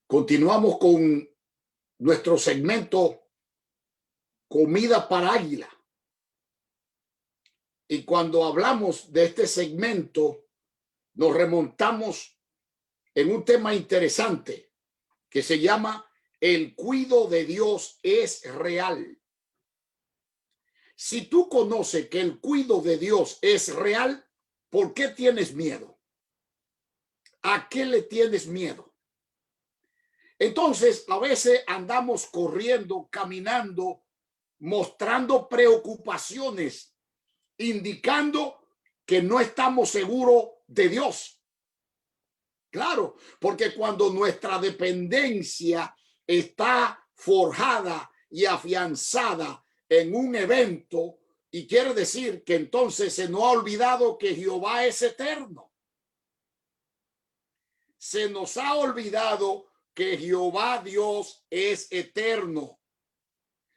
Continuamos con nuestro segmento Comida para Águila. Y cuando hablamos de este segmento, nos remontamos en un tema interesante que se llama el cuidado de Dios es real. Si tú conoces que el cuidado de Dios es real, ¿por qué tienes miedo? ¿A qué le tienes miedo? Entonces, a veces andamos corriendo, caminando, mostrando preocupaciones, indicando que no estamos seguros de Dios. Claro, porque cuando nuestra dependencia está forjada y afianzada en un evento, y quiere decir que entonces se nos ha olvidado que Jehová es eterno. Se nos ha olvidado que Jehová Dios es eterno.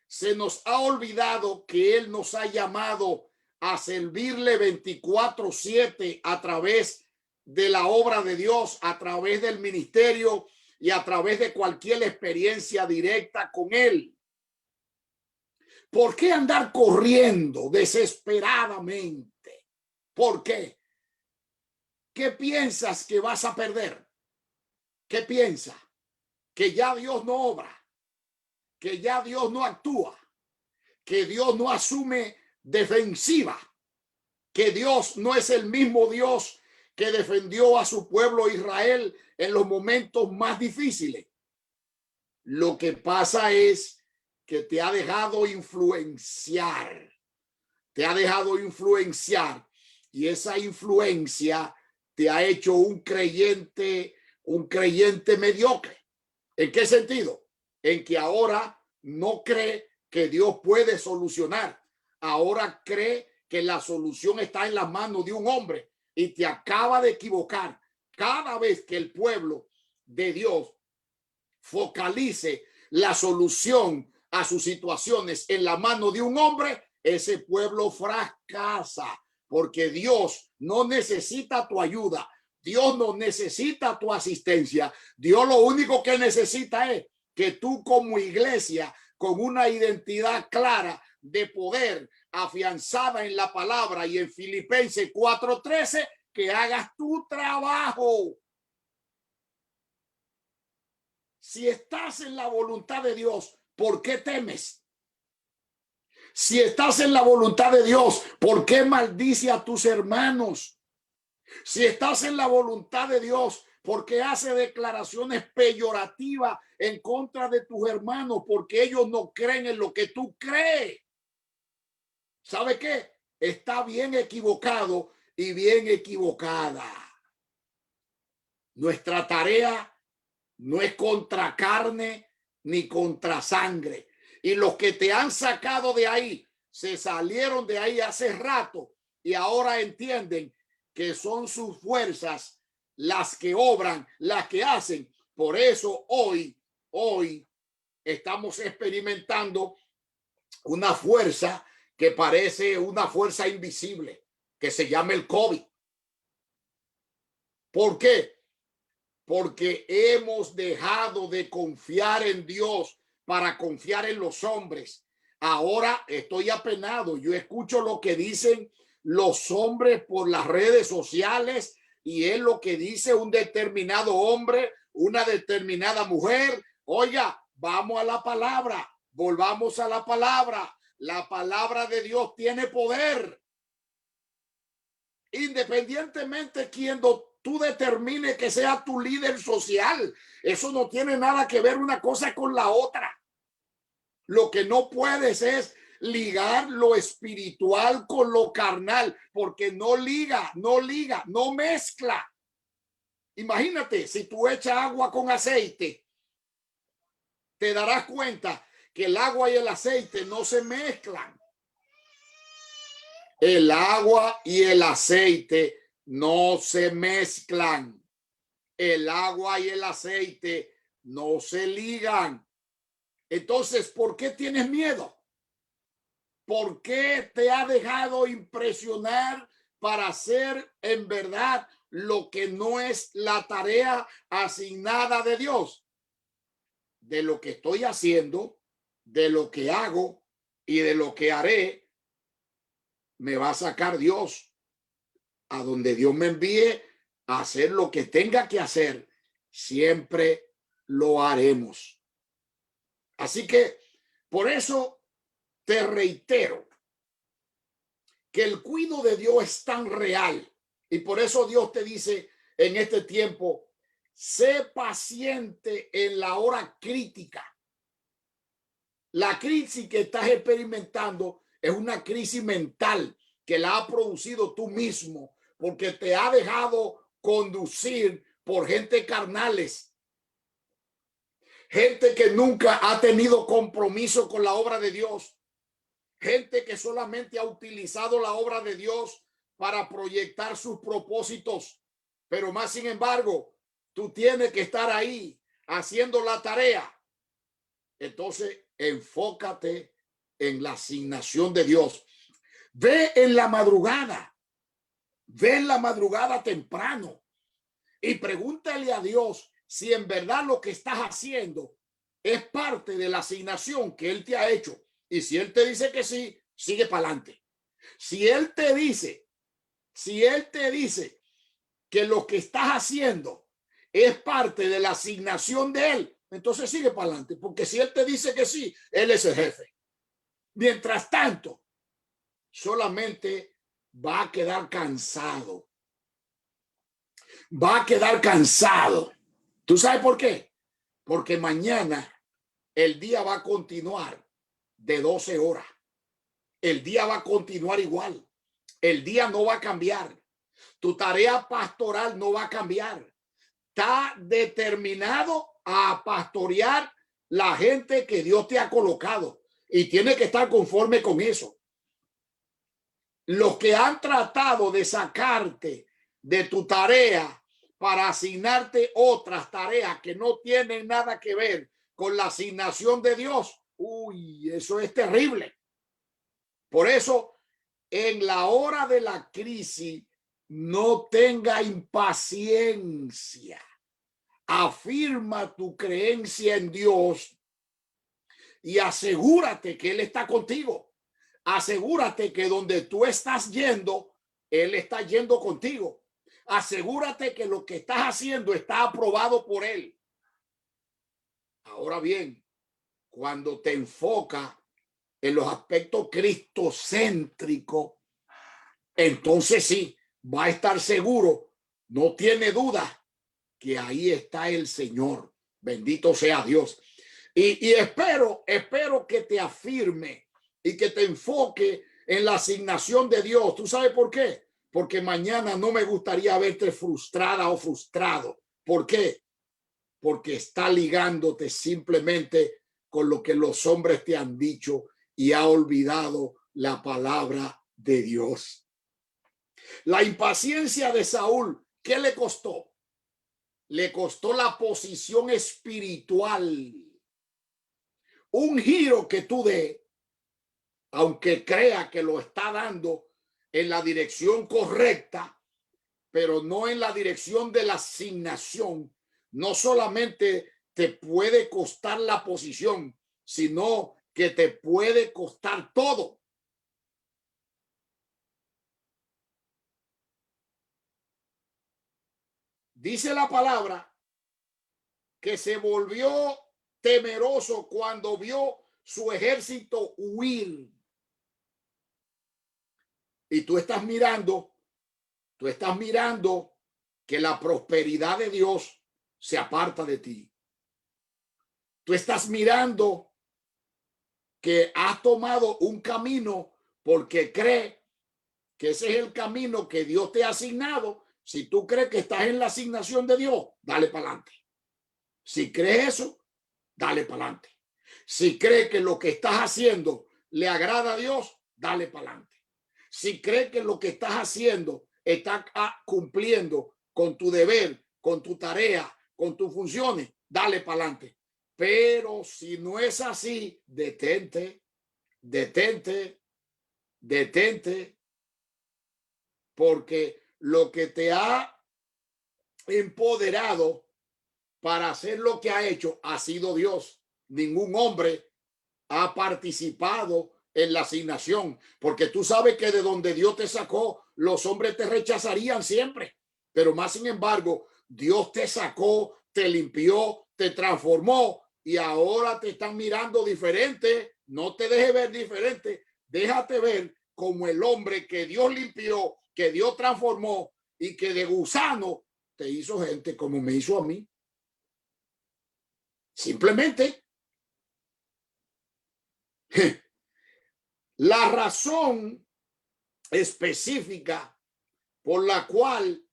Se nos ha olvidado que Él nos ha llamado a servirle 24/7 a través de la obra de Dios, a través del ministerio y a través de cualquier experiencia directa con Él. ¿Por qué andar corriendo desesperadamente? ¿Por qué? ¿Qué piensas que vas a perder? ¿Qué piensas? Que ya Dios no obra, que ya Dios no actúa, que Dios no asume defensiva, que Dios no es el mismo Dios que defendió a su pueblo Israel en los momentos más difíciles. Lo que pasa es que te ha dejado influenciar, y esa influencia te ha hecho un creyente mediocre. ¿En qué sentido? En que ahora no cree que Dios puede solucionar. Ahora cree que la solución está en las manos de un hombre y te acaba de equivocar. Cada vez que el pueblo de Dios focalice la solución a sus situaciones en la mano de un hombre, ese pueblo fracasa, porque Dios no necesita tu ayuda. Dios no necesita tu asistencia. Dios lo único que necesita es que tú como iglesia, con una identidad clara de poder afianzada en la palabra y en Filipenses 4:13, que hagas tu trabajo. Si estás en la voluntad de Dios, ¿por qué temes? Si estás en la voluntad de Dios, ¿por qué maldice a tus hermanos? Si estás en la voluntad de Dios, ¿por qué hace declaraciones peyorativas en contra de tus hermanos? Porque ellos no creen en lo que tú crees. ¿Sabe qué? Está bien equivocado y bien equivocada. Nuestra tarea no es contra carne ni contra sangre. Y los que te han sacado de ahí, se salieron de ahí hace rato y ahora entienden que son sus fuerzas las que obran, las que hacen. Por eso hoy estamos experimentando una fuerza que parece una fuerza invisible, que se llama el COVID. ¿Por qué? Porque hemos dejado de confiar en Dios para confiar en los hombres. Ahora estoy apenado. Yo escucho lo que dicen los hombres por las redes sociales y es lo que dice un determinado hombre, una determinada mujer. Oiga, vamos a la palabra, volvamos a la palabra. La palabra de Dios tiene poder. Independientemente quien tú determines que sea tu líder social, eso no tiene nada que ver una cosa con la otra. Lo que no puedes es ligar lo espiritual con lo carnal, porque no liga, no mezcla. Imagínate, si tú echas agua con aceite, te darás cuenta que el agua y el aceite no se mezclan. El agua y el aceite no se mezclan. El agua y el aceite no se ligan. Entonces, ¿por qué tienes miedo? ¿Por qué te ha dejado impresionar para hacer en verdad lo que no es la tarea asignada de Dios? De lo que estoy haciendo, de lo que hago y de lo que haré, me va a sacar Dios a donde Dios me envíe a hacer lo que tenga que hacer. Siempre lo haremos. Así que por eso te reitero que el cuidado de Dios es tan real, y por eso Dios te dice en este tiempo: sé paciente en la hora crítica. La crisis que estás experimentando es una crisis mental que la ha producido tú mismo, porque te ha dejado conducir por gente carnales, gente que nunca ha tenido compromiso con la obra de Dios, gente que solamente ha utilizado la obra de Dios para proyectar sus propósitos. Pero más sin embargo, tú tienes que estar ahí haciendo la tarea. Entonces, enfócate en la asignación de Dios. Ve en la madrugada temprano y pregúntale a Dios si en verdad lo que estás haciendo es parte de la asignación que Él te ha hecho. Y si Él te dice que sí, sigue para adelante. Si Él te dice que lo que estás haciendo es parte de la asignación de Él, entonces sigue para adelante, porque si Él te dice que sí, Él es el jefe. Mientras tanto, solamente va a quedar cansado. Va a quedar cansado. ¿Tú sabes por qué? Porque mañana el día va a continuar de 12 horas. El día va a continuar igual. El día no va a cambiar. Tu tarea pastoral no va a cambiar. Está determinado a pastorear la gente que Dios te ha colocado y tiene que estar conforme con eso. Los que han tratado de sacarte de tu tarea para asignarte otras tareas que no tienen nada que ver con la asignación de Dios, uy, eso es terrible. Por eso, en la hora de la crisis, no tenga impaciencia. Afirma tu creencia en Dios y asegúrate que Él está contigo. Asegúrate que donde tú estás yendo, Él está yendo contigo. Asegúrate que lo que estás haciendo está aprobado por Él. Ahora bien, cuando te enfocas en los aspectos cristocéntricos, entonces sí, va a estar seguro, no tiene duda que ahí está el Señor. Bendito sea Dios. Y espero que te afirme y que te enfoque en la asignación de Dios. ¿Tú sabes por qué? Porque mañana no me gustaría verte frustrada o frustrado. ¿Por qué? Porque está ligándote simplemente con lo que los hombres te han dicho y ha olvidado la palabra de Dios. La impaciencia de Saúl, ¿qué le costó? Le costó la posición espiritual. Un giro que tú des, aunque crea que lo está dando en la dirección correcta, pero no en la dirección de la asignación, no solamente te puede costar la posición, sino que te puede costar todo. Dice la palabra que se volvió temeroso cuando vio su ejército huir. Y tú estás mirando que la prosperidad de Dios se aparta de ti. Tú estás mirando que has tomado un camino porque cree que ese es el camino que Dios te ha asignado. Si tú crees que estás en la asignación de Dios, dale para adelante. Si crees eso, dale para adelante. Si crees que lo que estás haciendo le agrada a Dios, dale para adelante. Si crees que lo que estás haciendo está cumpliendo con tu deber, con tu tarea, con tus funciones, dale para adelante. Pero si no es así, detente, porque lo que te ha empoderado para hacer lo que ha hecho ha sido Dios. Ningún hombre ha participado en la asignación, porque tú sabes que de donde Dios te sacó, los hombres te rechazarían siempre, pero más sin embargo, Dios te sacó, te limpió, te transformó y ahora te están mirando diferente. No te dejes ver diferente, déjate ver como el hombre que Dios limpió, que Dios transformó y que de gusano te hizo gente como me hizo a mí. Simplemente la razón específica por la cual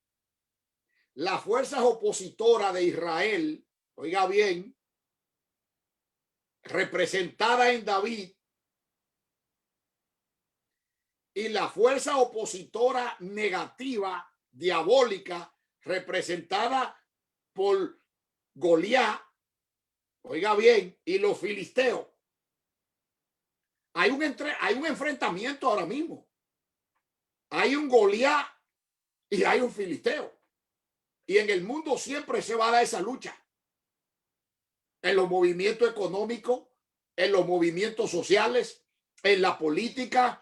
las fuerzas opositoras de Israel, oiga bien, representada en David, y la fuerza opositora negativa, diabólica, representada por Goliat, oiga bien, y los filisteos. Hay un enfrentamiento ahora mismo. Hay un Goliat y hay un filisteo. Y en el mundo siempre se va a dar esa lucha. En los movimientos económicos, en los movimientos sociales, en la política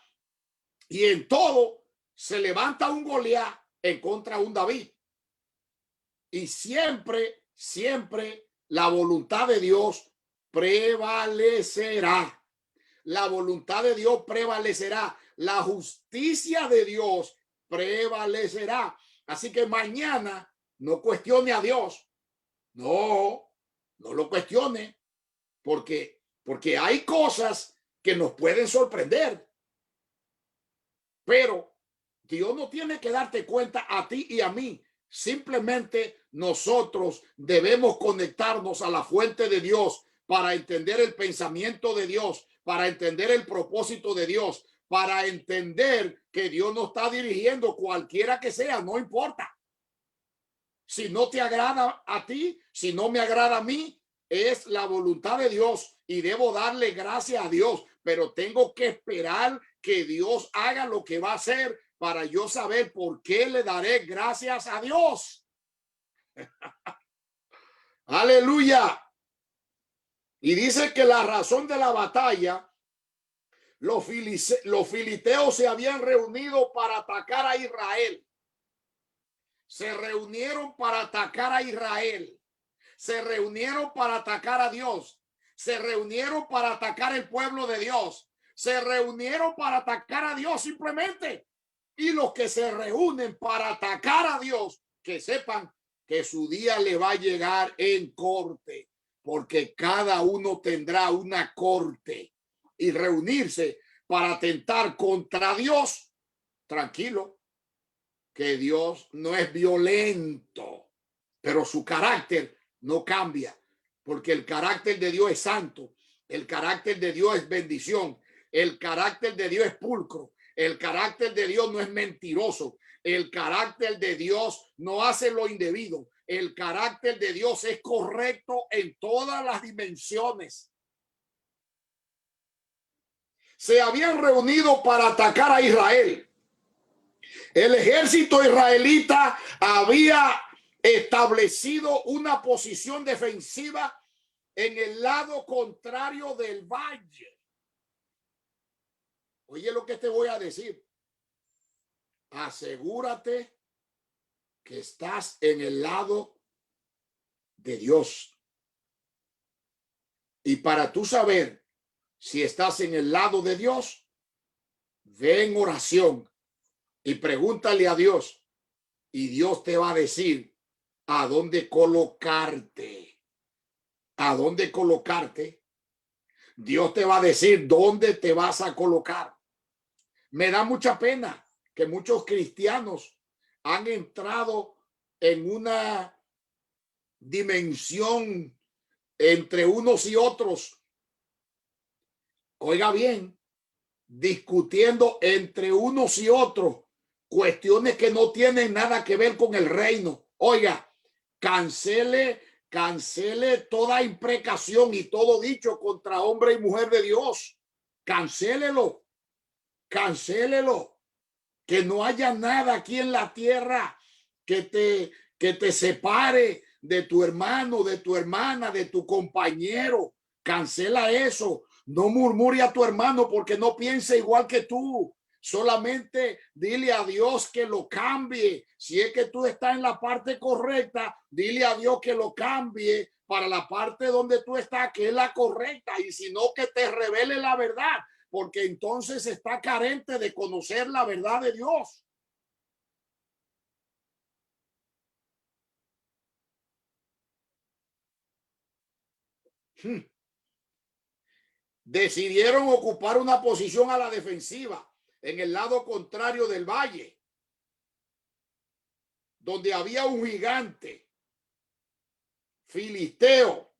y en todo se levanta un Goliat en contra de un David. Y siempre, siempre la voluntad de Dios prevalecerá. La voluntad de Dios prevalecerá. La justicia de Dios prevalecerá. Así que mañana no cuestione a Dios. No lo cuestione, porque hay cosas que nos pueden sorprender. Pero Dios no tiene que darte cuenta a ti y a mí. Simplemente nosotros debemos conectarnos a la fuente de Dios para entender el pensamiento de Dios, para entender el propósito de Dios, para entender que Dios nos está dirigiendo cualquiera que sea, no importa. Si no te agrada a ti, si no me agrada a mí, es la voluntad de Dios y debo darle gracias a Dios, pero tengo que esperar que Dios haga lo que va a hacer para yo saber por qué le daré gracias a Dios. Aleluya. Y dice que la razón de la batalla, los filisteos se habían reunido para atacar a Israel. Se reunieron para atacar a Israel. Se reunieron para atacar a Dios. Se reunieron para atacar el pueblo de Dios. Se reunieron para atacar a Dios simplemente. Y los que se reúnen para atacar a Dios, que sepan que su día le va a llegar en corte, porque cada uno tendrá una corte. Y reunirse para atentar contra Dios, tranquilo, que Dios no es violento, pero su carácter no cambia, porque el carácter de Dios es santo, el carácter de Dios es bendición, el carácter de Dios es pulcro, el carácter de Dios no es mentiroso, el carácter de Dios no hace lo indebido, el carácter de Dios es correcto en todas las dimensiones. Se habían reunido para atacar a Israel. El ejército israelita había establecido una posición defensiva en el lado contrario del valle. Oye lo que te voy a decir. Asegúrate que estás en el lado de Dios. Y para tú saber si estás en el lado de Dios, ve en oración y pregúntale a Dios. Y Dios te va a decir a dónde colocarte. A dónde colocarte. Dios te va a decir dónde te vas a colocar. Me da mucha pena que muchos cristianos han entrado en una dimensión entre unos y otros. Oiga bien, discutiendo entre unos y otros cuestiones que no tienen nada que ver con el reino. Oiga, cancele toda imprecación y todo dicho contra hombre y mujer de Dios. Cancélelo. Que no haya nada aquí en la tierra que que te separe de tu hermano, de tu hermana, de tu compañero. Cancela eso. No murmure a tu hermano porque no piensa igual que tú. Solamente dile a Dios que lo cambie. Si es que tú estás en la parte correcta, dile a Dios que lo cambie para la parte donde tú estás, que es la correcta. Y si no, que te revele la verdad, porque entonces está carente de conocer la verdad de Dios. Decidieron ocupar una posición a la defensiva en el lado contrario del valle, donde había un gigante filisteo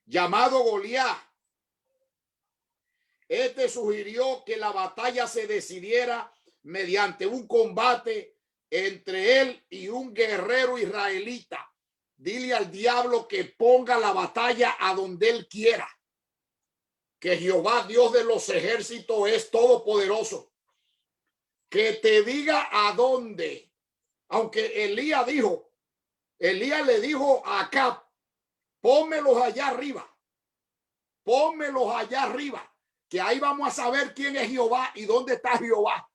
llamado Goliat. Este sugirió que la batalla se decidiera mediante un combate entre él y un guerrero israelita. Dile al diablo que ponga la batalla a donde él quiera, que Jehová, Dios de los ejércitos, es todopoderoso. Que te diga a dónde. Aunque Elías le dijo a Acab, pónmelos allá arriba, que ahí vamos a saber quién es Jehová y dónde está Jehová.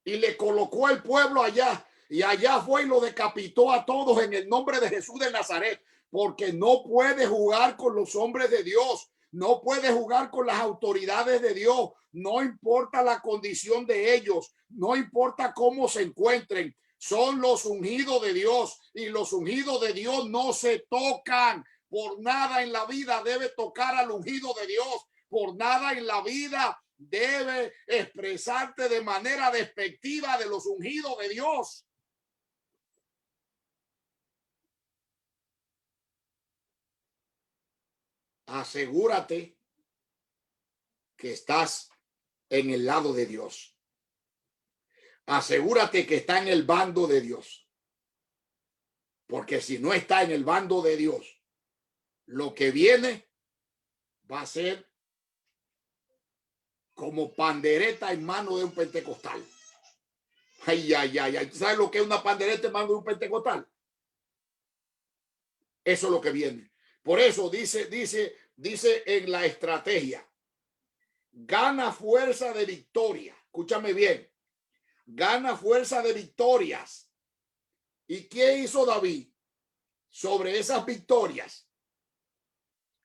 Y le colocó el pueblo allá, y allá fue y lo decapitó a todos en el nombre de Jesús de Nazaret, porque no puede jugar con los hombres de Dios, no puede jugar con las autoridades de Dios, no importa la condición de ellos, no importa cómo se encuentren, son los ungidos de Dios, y los ungidos de Dios no se tocan. Por nada en la vida debe tocar al ungido de Dios, por nada en la vida debe expresarte de manera despectiva de los ungidos de Dios. Asegúrate que estás en el lado de Dios. Asegúrate que está en el bando de Dios. Porque si no está en el bando de Dios, lo que viene va a ser como pandereta en mano de un pentecostal. Ay, ay, ay, ay. ¿Sabes lo que es una pandereta en mano de un pentecostal? Eso es lo que viene. Por eso dice en la estrategia, gana fuerza de victoria. Escúchame bien, gana fuerza de victorias. ¿Y qué hizo David sobre esas victorias?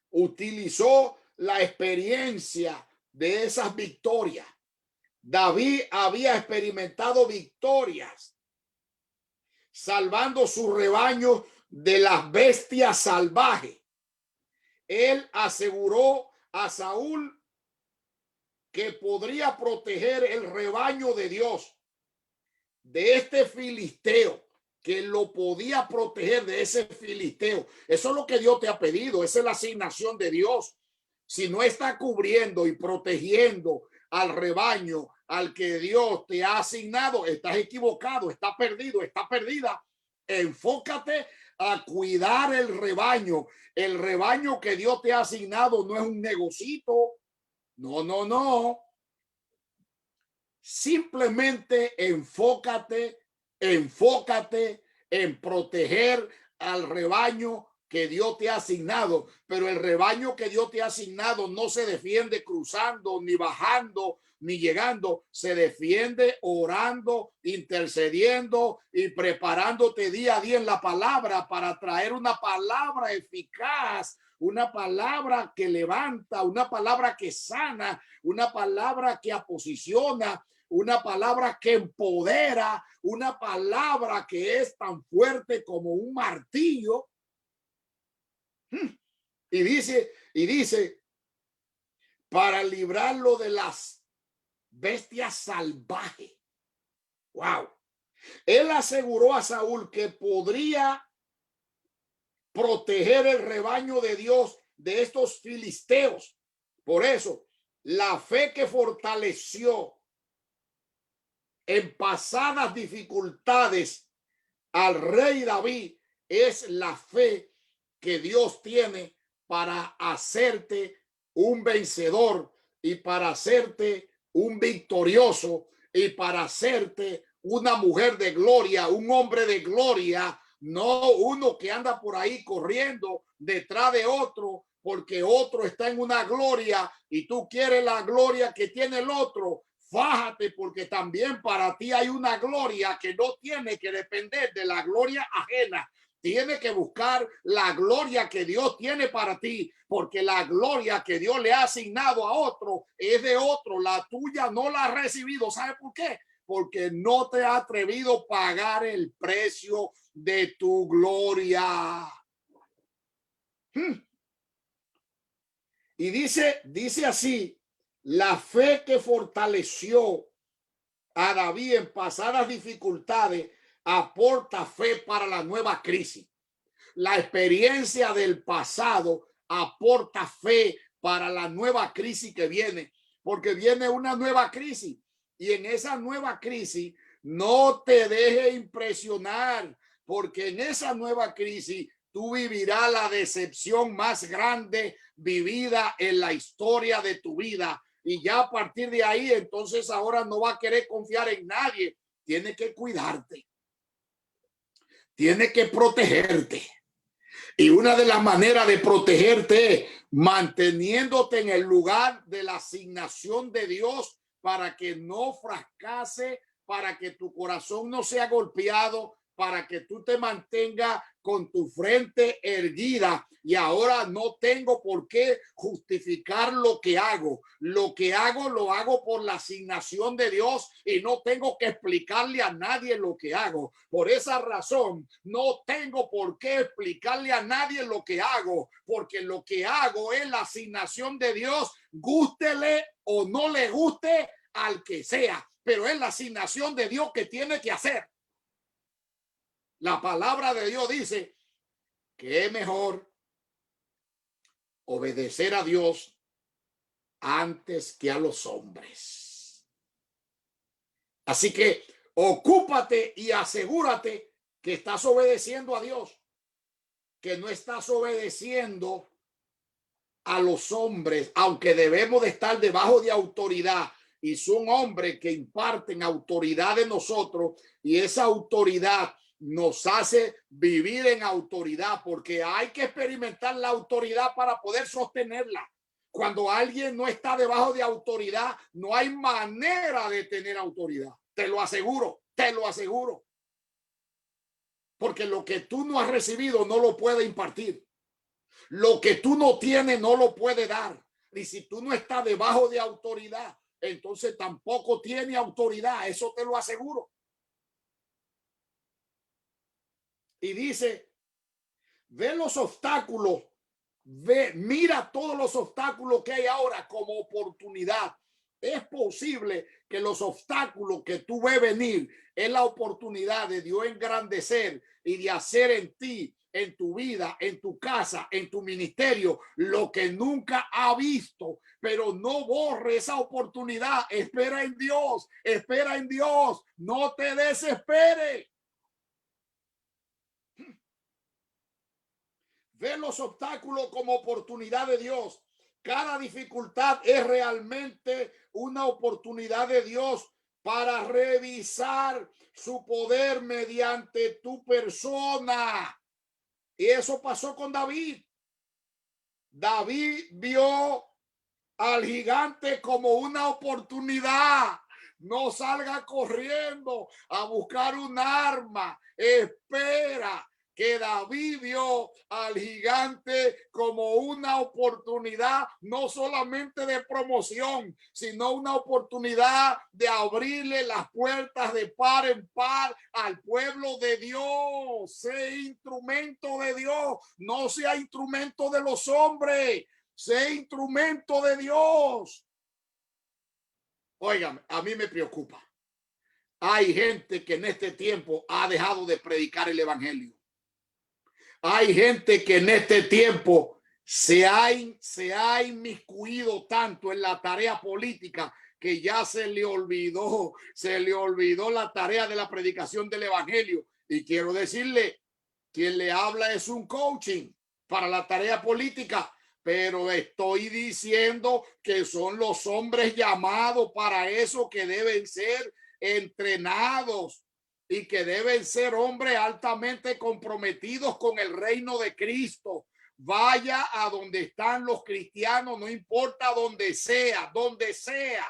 Utilizó la experiencia de esas victorias. David había experimentado victorias, salvando su rebaño de las bestias salvajes. Él aseguró a Saúl que podría proteger el rebaño de Dios de este filisteo, que lo podía proteger de ese filisteo. Eso es lo que Dios te ha pedido, esa es la asignación de Dios. Si no está cubriendo y protegiendo al rebaño al que Dios te ha asignado, estás equivocado, está perdido, está perdida. Enfócate a cuidar el rebaño. El rebaño que Dios te ha asignado no es un negocito. No, no, no. Simplemente enfócate en proteger al rebaño que Dios te ha asignado, pero el rebaño que Dios te ha asignado no se defiende cruzando, ni bajando, ni llegando, se defiende orando, intercediendo y preparándote día a día en la palabra para traer una palabra eficaz, una palabra que levanta, una palabra que sana, una palabra que aposiciona, una palabra que empodera, una palabra que es tan fuerte como un martillo. Y dice, para librarlo de las bestias salvajes. Wow. Él aseguró a Saúl que podría proteger el rebaño de Dios de estos filisteos. Por eso, la fe que fortaleció en pasadas dificultades al rey David es la fe que Dios tiene para hacerte un vencedor y para hacerte un victorioso y para hacerte una mujer de gloria, un hombre de gloria no uno que anda por ahí corriendo detrás de otro porque otro está en una gloria y tú quieres la gloria que tiene el otro. Fájate, porque también para ti hay una gloria que no tiene que depender de la gloria ajena. Tiene que buscar la gloria que Dios tiene para ti, porque la gloria que Dios le ha asignado a otro es de otro. La tuya no la ha recibido. ¿Sabe por qué? Porque no te ha atrevido a pagar el precio de tu gloria. Y dice así: la fe que fortaleció a David en pasadas dificultades aporta fe para la nueva crisis. La experiencia del pasado aporta fe para la nueva crisis que viene, porque viene una nueva crisis y en esa nueva crisis no te dejes impresionar, porque en esa nueva crisis tú vivirás la decepción más grande vivida en la historia de tu vida. Y ya a partir de ahí, entonces ahora no va a querer confiar en nadie. Tiene que cuidarte. Tiene que protegerte. Y una de las maneras de protegerte es manteniéndote en el lugar de la asignación de Dios para que no fracase, para que tu corazón no sea golpeado, para que tú te mantengas con tu frente erguida. Y ahora no tengo por qué justificar lo que hago. Lo que hago lo hago por la asignación de Dios y no tengo que explicarle a nadie lo que hago. Por esa razón, no tengo por qué explicarle a nadie lo que hago, porque lo que hago es la asignación de Dios, gústele o no le guste al que sea, pero es la asignación de Dios que tiene que hacer. La palabra de Dios dice que es mejor obedecer a Dios antes que a los hombres. Así que ocúpate y asegúrate que estás obedeciendo a Dios, que no estás obedeciendo a los hombres, aunque debemos de estar debajo de autoridad, y son hombres que imparten autoridad de nosotros, y esa autoridad nos hace vivir en autoridad, porque hay que experimentar la autoridad para poder sostenerla. Cuando alguien no está debajo de autoridad, no hay manera de tener autoridad. Te lo aseguro, te lo aseguro. Porque lo que tú no has recibido no lo puede impartir. Lo que tú no tienes no lo puede dar. Y si tú no estás debajo de autoridad, entonces tampoco tiene autoridad. Eso te lo aseguro. Y dice, ve los obstáculos, mira todos los obstáculos que hay ahora como oportunidad. Es posible que los obstáculos que tú ves venir es la oportunidad de Dios engrandecer y de hacer en ti, en tu vida, en tu casa, en tu ministerio, lo que nunca ha visto. Pero no borre esa oportunidad. Espera en Dios, espera en Dios. No te desesperes. Ve los obstáculos como oportunidad de Dios. Cada dificultad es realmente una oportunidad de Dios para revisar su poder mediante tu persona. Y eso pasó con David. David vio al gigante como una oportunidad. No salga corriendo a buscar un arma. Espera, que David vio al gigante como una oportunidad, no solamente de promoción, sino una oportunidad de abrirle las puertas de par en par al pueblo de Dios. Sé instrumento de Dios, no sea instrumento de los hombres. Sé instrumento de Dios. Óigame, a mí me preocupa. Hay gente que en este tiempo ha dejado de predicar el evangelio. Hay gente que en este tiempo se ha inmiscuido tanto en la tarea política que ya se le olvidó la tarea de la predicación del evangelio. Y quiero decirle, quien le habla es un coaching para la tarea política, pero estoy diciendo que son los hombres llamados para eso, que deben ser entrenados. y que deben ser hombres altamente comprometidos con el reino de Cristo. Vaya a donde están los cristianos, no importa donde sea, donde sea.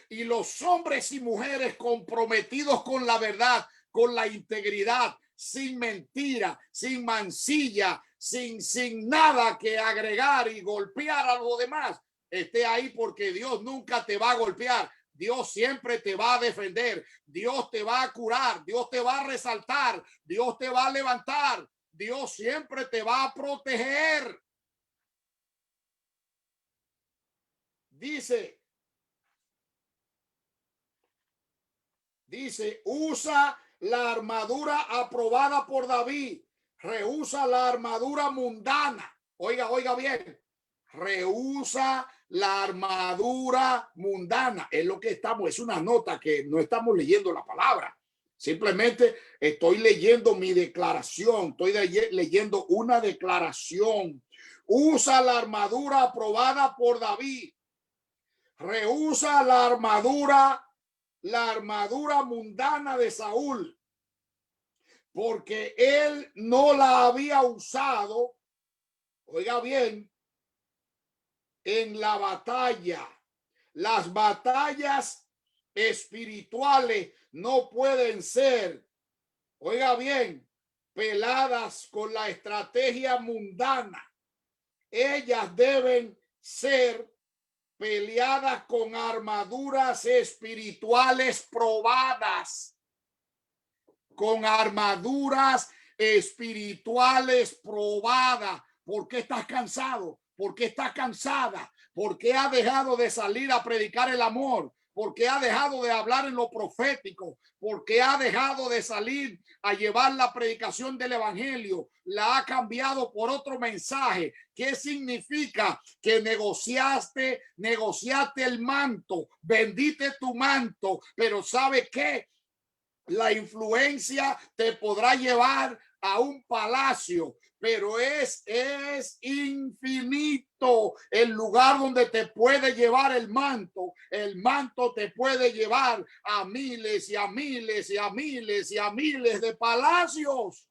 Y los hombres y mujeres comprometidos con la verdad, con la integridad, sin mentira, sin mancilla, sin nada que agregar y golpear a los demás, esté ahí, porque Dios nunca te va a golpear. Dios siempre te va a defender. Dios te va a curar. Dios te va a resaltar. Dios te va a levantar. Dios siempre te va a proteger. Dice, usa la armadura aprobada por David. Rehúsa la armadura mundana. Oiga bien. Rehúsa la armadura mundana. Es lo que estamos, es una nota que no estamos leyendo la palabra. Simplemente estoy leyendo mi declaración. Estoy leyendo una declaración. Usa la armadura aprobada por David. Rehúsa la armadura mundana de Saúl, porque él no la había usado, oiga bien, en la batalla. Las batallas espirituales no pueden ser, oiga bien, peladas con la estrategia mundana. Ellas deben ser peleadas con armaduras espirituales probadas. Con armaduras espirituales probadas. ¿Por qué estás cansado? ¿Por qué estás cansada? ¿Por qué has dejado de salir a predicar el amor? ¿Por qué ha dejado de hablar en lo profético? ¿Por qué ha dejado de salir a llevar la predicación del evangelio? La ha cambiado por otro mensaje. ¿Qué significa? Que negociaste el manto, vendiste tu manto, pero ¿sabe qué? La influencia te podrá llevar a un palacio, pero es infinito el lugar donde te puede llevar el manto. El manto te puede llevar a miles y a miles y a miles y a miles de palacios.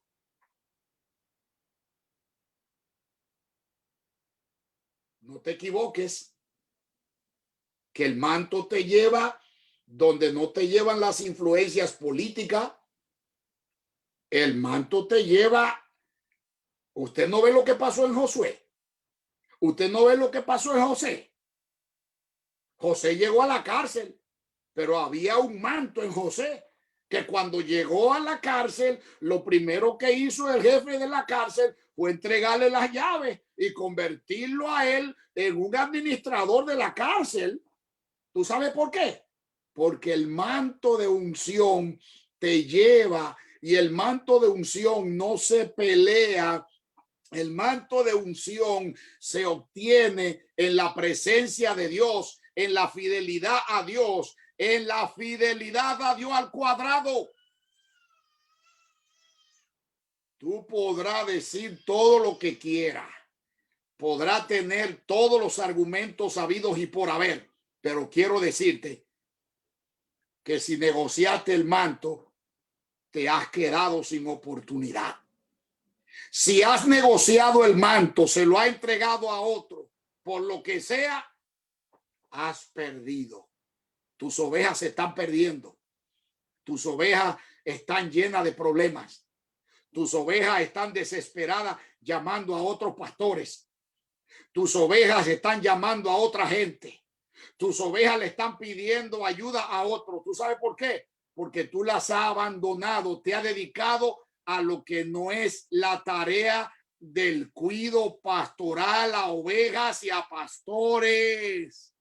No te equivoques, que el manto te lleva donde no te llevan las influencias políticas. El manto te lleva. Usted no ve lo que pasó en Josué. Usted no ve lo que pasó en José. José llegó a la cárcel, pero había un manto en José, que cuando llegó a la cárcel, lo primero que hizo el jefe de la cárcel fue entregarle las llaves y convertirlo a él en un administrador de la cárcel. ¿Tú sabes por qué? Porque el manto de unción te lleva, y el manto de unción no se pelea. El manto de unción se obtiene en la presencia de Dios, en la fidelidad a Dios, en la fidelidad a Dios al cuadrado. Tú podrás decir todo lo que quieras, podrás tener todos los argumentos habidos y por haber, pero quiero decirte que si negociaste el manto, te has quedado sin oportunidad. Si has negociado el manto, se lo ha entregado a otro, por lo que sea, has perdido. Tus ovejas se están perdiendo. Tus ovejas están llenas de problemas. Tus ovejas están desesperadas llamando a otros pastores. Tus ovejas están llamando a otra gente. Tus ovejas le están pidiendo ayuda a otros. ¿Tú sabes por qué? Porque tú las has abandonado, te has dedicado a lo que no es la tarea del cuidado pastoral a ovejas y a pastores.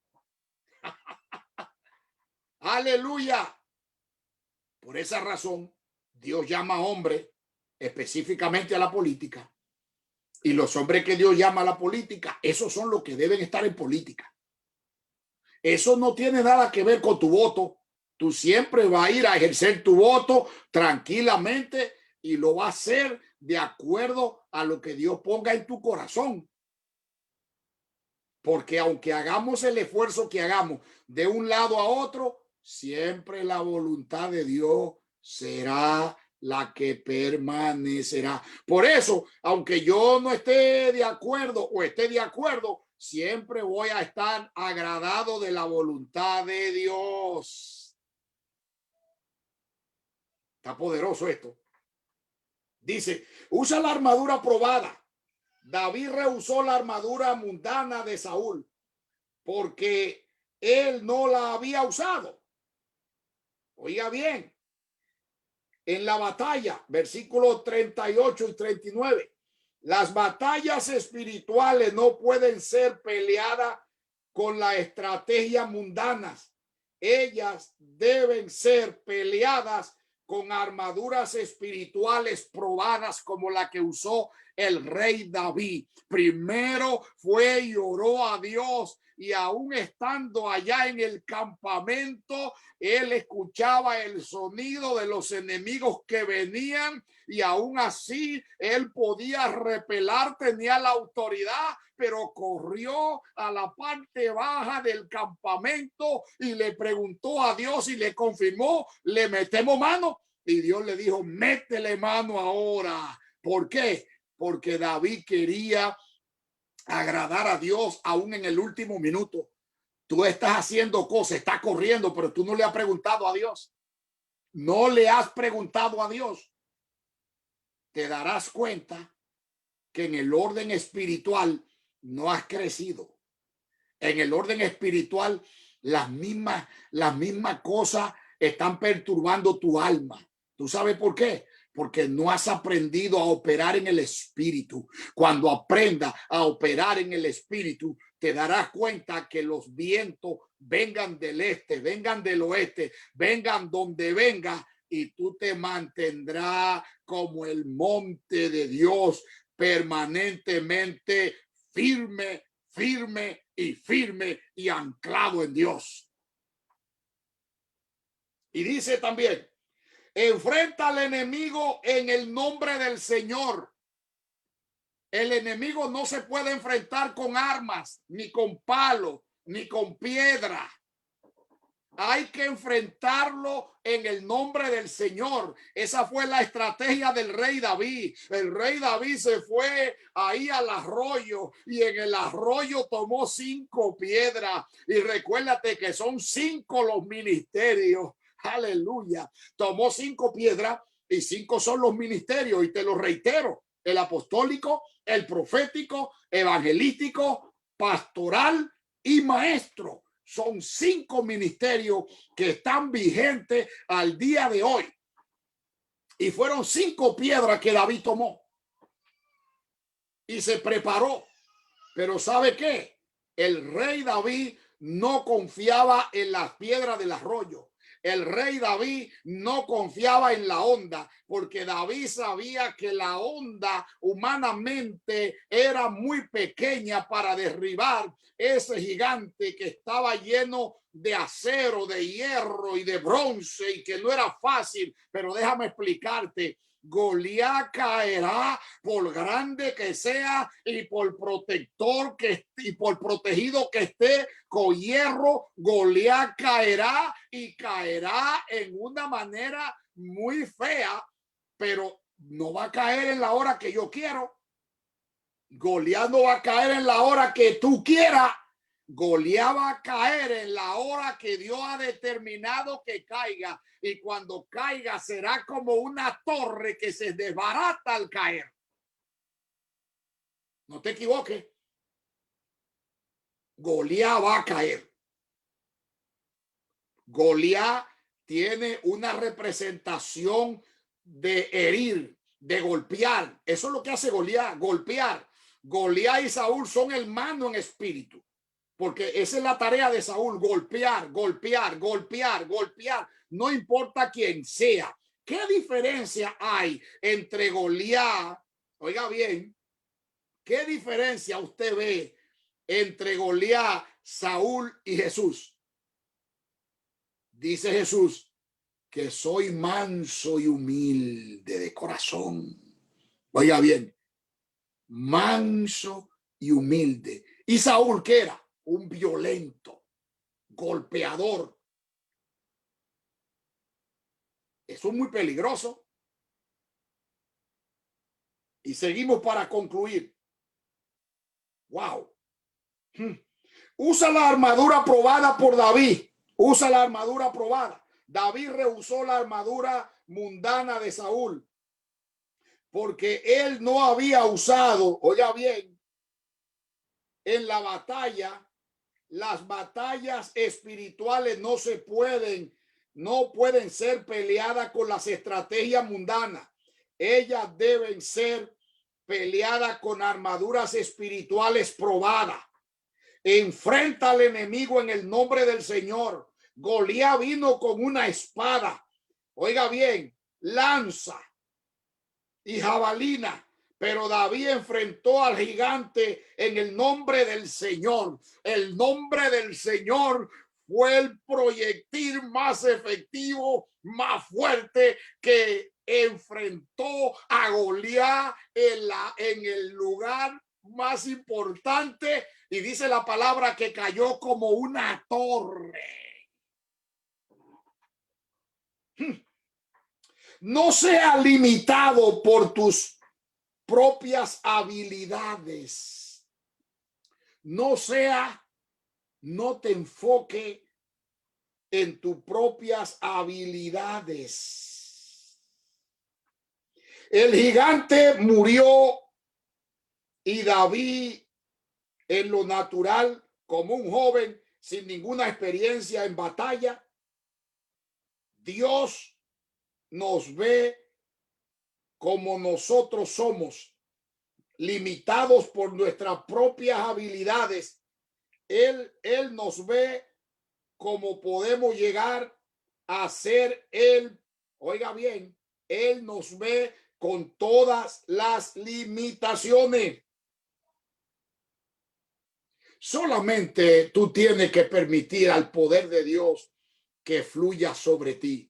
Aleluya. Por esa razón, Dios llama a hombres específicamente a la política. Y los hombres que Dios llama a la política, esos son los que deben estar en política. Eso no tiene nada que ver con tu voto. Tú siempre vas a ir a ejercer tu voto tranquilamente y lo va a hacer de acuerdo a lo que Dios ponga en tu corazón. Porque aunque hagamos el esfuerzo que hagamos de un lado a otro, siempre la voluntad de Dios será la que permanecerá. Por eso, aunque yo no esté de acuerdo o esté de acuerdo, siempre voy a estar agradado de la voluntad de Dios. Está poderoso esto. Dice, usa la armadura probada. David rehusó la armadura mundana de Saúl porque él no la había usado. Oiga bien, en la batalla, versículos 38 y 39, las batallas espirituales no pueden ser peleadas con la estrategia mundanas. Ellas deben ser peleadas con armaduras espirituales probadas como la que usó el rey David. Primero fue y oró a Dios, y aún estando allá en el campamento, él escuchaba el sonido de los enemigos que venían, y aún así él podía repelar, tenía la autoridad, pero corrió a la parte baja del campamento y le preguntó a Dios y le confirmó, ¿le metemos mano? Y Dios le dijo, métele mano ahora. ¿Por qué? Porque David quería agradar a Dios aún en el último minuto. Tú estás haciendo cosas, estás corriendo, pero tú no le has preguntado a Dios. No le has preguntado a Dios. Te darás cuenta que en el orden espiritual no has crecido. En el orden espiritual, las mismas cosas están perturbando tu alma. ¿Tú sabes por qué? Porque no has aprendido a operar en el espíritu. Cuando aprenda a operar en el espíritu, te darás cuenta que los vientos vengan del este, vengan del oeste, vengan donde venga, y tú te mantendrás como el monte de Dios, permanentemente firme, firme y firme y anclado en Dios. Y dice también, enfrenta al enemigo en el nombre del Señor. El enemigo no se puede enfrentar con armas, ni con palo, ni con piedra. Hay que enfrentarlo en el nombre del Señor. Esa fue la estrategia del rey David. El rey David se fue ahí al arroyo, y en el arroyo tomó 5 piedras. Y recuérdate que son 5 los ministerios. Aleluya. Tomó 5 piedras, y 5 son los ministerios. Y te lo reitero: el apostólico, el profético, evangelístico, pastoral y maestro. Son 5 ministerios que están vigentes al día de hoy. Y fueron 5 piedras que David tomó y se preparó. Pero ¿sabe qué? El rey David no confiaba en las piedras del arroyo. El rey David no confiaba en la onda, porque David sabía que la onda humanamente era muy pequeña para derribar ese gigante que estaba lleno de acero, de hierro y de bronce, y que no era fácil. Pero déjame explicarte: Goliat caerá por grande que sea y por protector que y por protegido que esté con hierro. Goliat caerá, y caerá en una manera muy fea, pero no va a caer en la hora que yo quiero. Goliat no va a caer en la hora que tú quieras. Goliat va a caer en la hora que Dios ha determinado que caiga, y cuando caiga será como una torre que se desbarata al caer. No te equivoques. Goliat va a caer. Goliat tiene una representación de herir, de golpear. Eso es lo que hace Goliat, golpear. Goliat y Saúl son hermanos en espíritu, porque esa es la tarea de Saúl: golpear, golpear, golpear, golpear, no importa quién sea. ¿Qué diferencia hay entre Goliat? Oiga bien, ¿qué diferencia usted ve entre Goliat, Saúl y Jesús? Dice Jesús que soy manso y humilde de corazón. Oiga bien, manso y humilde. ¿Y Saúl qué era? Un violento, golpeador. Eso es muy peligroso. Y seguimos para concluir. Wow. Usa la armadura probada por David. Usa la armadura probada. David rehusó la armadura mundana de Saúl porque él no había usado, oiga bien, en la batalla, las batallas espirituales no pueden ser peleadas con las estrategias mundanas. Ellas deben ser peleadas con armaduras espirituales probadas. Enfrenta al enemigo en el nombre del Señor. Goliat vino con una espada, oiga bien, lanza y jabalina, pero David enfrentó al gigante en el nombre del Señor. El nombre del Señor fue el proyectil más efectivo, más fuerte, que enfrentó a Goliat en el lugar más importante, y dice la palabra que cayó como una torre. No sea limitado por tus propias habilidades. No te enfoque en tus propias habilidades. El gigante murió y David, en lo natural, como un joven sin ninguna experiencia en batalla, Dios nos ve como nosotros somos, limitados por nuestras propias habilidades. Él nos ve como podemos llegar a ser Él. Oiga bien, Él nos ve con todas las limitaciones. Solamente tú tienes que permitir al poder de Dios que fluya sobre ti.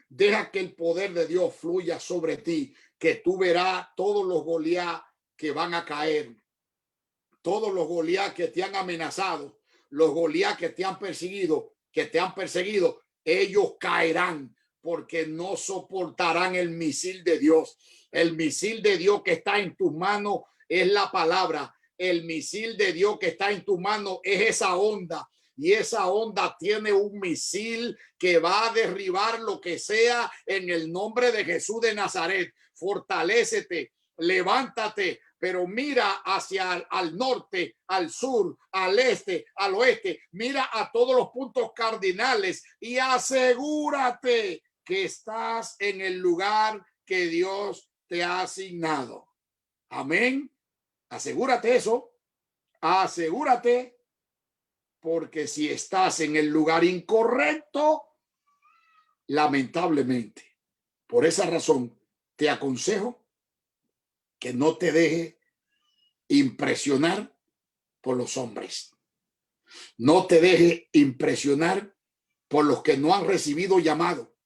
Deja que el poder de Dios fluya sobre ti, que tú verás todos los Goliat que van a caer, todos los Goliat que te han amenazado, los Goliat que te han perseguido, ellos caerán porque no soportarán el misil de Dios. El misil de Dios que está en tus manos es la palabra. El misil de Dios que está en tu mano es esa onda, y esa onda tiene un misil que va a derribar lo que sea en el nombre de Jesús de Nazaret. Fortalécete, levántate, pero mira hacia al norte, al sur, al este, al oeste. Mira a todos los puntos cardinales y asegúrate que estás en el lugar que Dios te ha asignado. Amén. Asegúrate eso, asegúrate, porque si estás en el lugar incorrecto, lamentablemente, por esa razón, te aconsejo que no te deje impresionar por los hombres. No te deje impresionar por los que no han recibido llamado.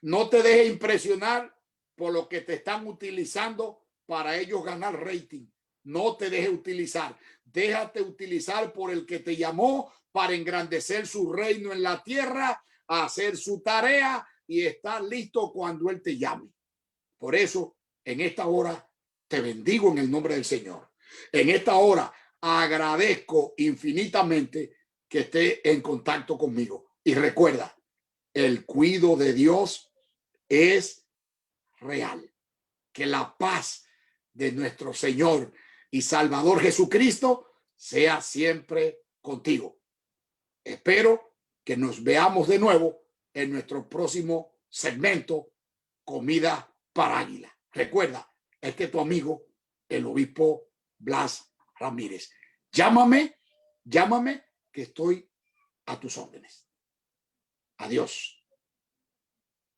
No te deje impresionar por los que te están utilizando para ellos ganar rating. No te deje utilizar. Déjate utilizar por el que te llamó para engrandecer su reino en la tierra, a hacer su tarea y estar listo cuando Él te llame. Por eso, en esta hora, te bendigo en el nombre del Señor. En esta hora, agradezco infinitamente que esté en contacto conmigo. Y recuerda, el cuidado de Dios es real. Que la paz de nuestro Señor y Salvador Jesucristo sea siempre contigo. Espero que nos veamos de nuevo en nuestro próximo segmento, Comida para Águila. Recuerda, tu amigo, el obispo Blas Ramírez. Llámame, que estoy a tus órdenes. Adiós.